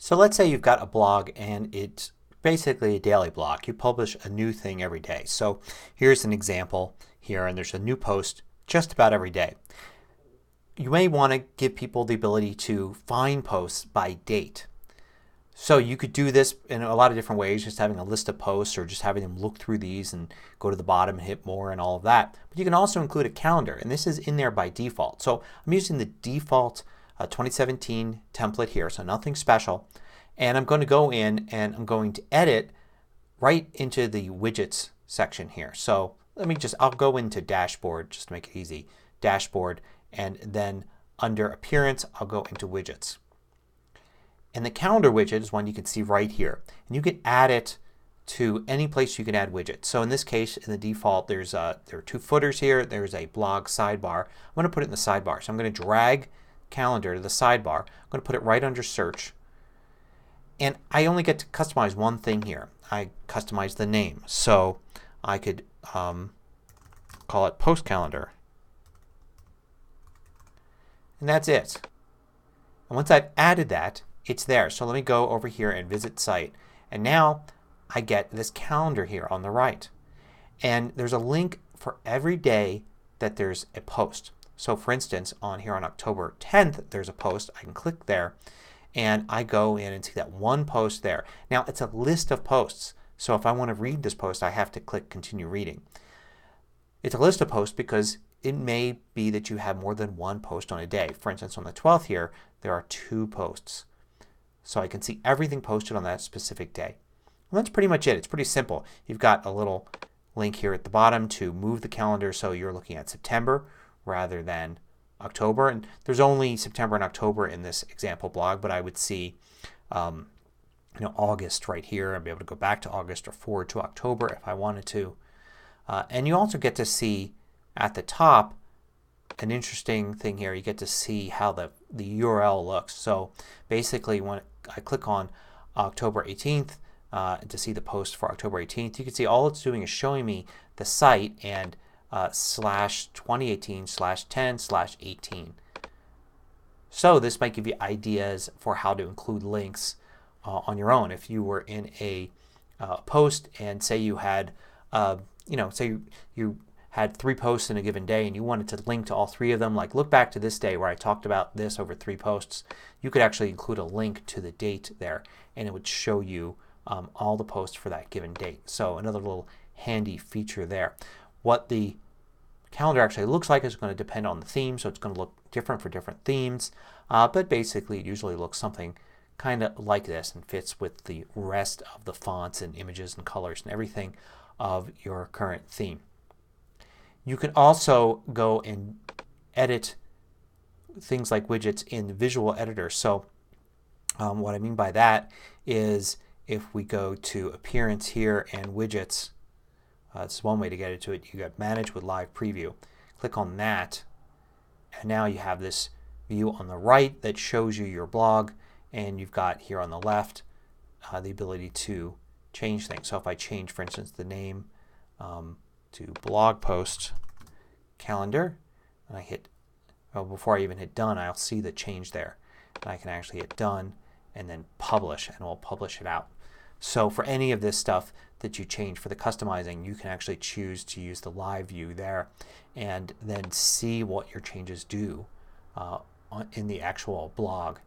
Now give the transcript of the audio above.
So let's say you've got a blog and it's basically a daily blog. You publish a new thing every day. So here's an example here, and there's a new post just about every day. You may want to give people the ability to find posts by date. So you could do this in a lot of different ways, just having a list of posts or just having them look through these and go to the bottom and hit more and all of that. But you can also include a calendar, and this is in there by default. So I'm using the default 2017 template here, so nothing special. And I'm going to go in and I'm going to edit right into the widgets section here. So I'll go into dashboard just to make it easy. Dashboard, and then under appearance I'll go into widgets. And the calendar widget is one you can see right here. And you can add it to any place you can add widgets. So in this case, in the default, there are two footers here. There's a blog sidebar. I'm going to put it in the sidebar. So I'm going to drag calendar to the sidebar. I'm going to put it right under search. And I only get to customize one thing here. I customize the name. So I could call it post calendar. And that's it. And once I've added that, it's there. So let me go over here and visit site. And now I get this calendar here on the right. And there's a link for every day that there's a post. So for instance, on October 10th there's a post. I can click there and I go in and see that one post there. Now it's a list of posts. So if I want to read this post I have to click continue reading. It's a list of posts because it may be that you have more than one post on a day. For instance, on the 12th here there are 2 posts. So I can see everything posted on that specific day. And that's pretty much it. It's pretty simple. You've got a little link here at the bottom to move the calendar so you're looking at September rather than October. And there's only September and October in this example blog, but I would see August right here. I'd be able to go back to August or forward to October if I wanted to. And you also get to see at the top an interesting thing here. You get to see how the URL looks. So basically when I click on October 18th to see the post for October 18th, you can see all it's doing is showing me the site and /2018/10/18. So this might give you ideas for how to include links on your own. If you were in a post and say you had say you had 3 posts in a given day and you wanted to link to all 3 of them, like look back to this day where I talked about this over 3 posts, you could actually include a link to the date there and it would show you all the posts for that given date. So another little handy feature there. What the calendar actually looks like is going to depend on the theme, so it's going to look different for different themes, but basically it usually looks something kind of like this and fits with the rest of the fonts and images and colors and everything of your current theme. You can also go and edit things like widgets in the visual editor. So what I mean by that is if we go to appearance here and widgets, this is one way to get into it. You got manage with live preview. Click on that and now you have this view on the right that shows you your blog, and you've got here on the left the ability to change things. So if I change, for instance, the name to blog post calendar and I hit, before I even hit done, I'll see the change there. And I can actually hit done and then publish, and we'll publish it out. So for any of this stuff that you change for the customizing, you can actually choose to use the live view there and then see what your changes do in the actual blog.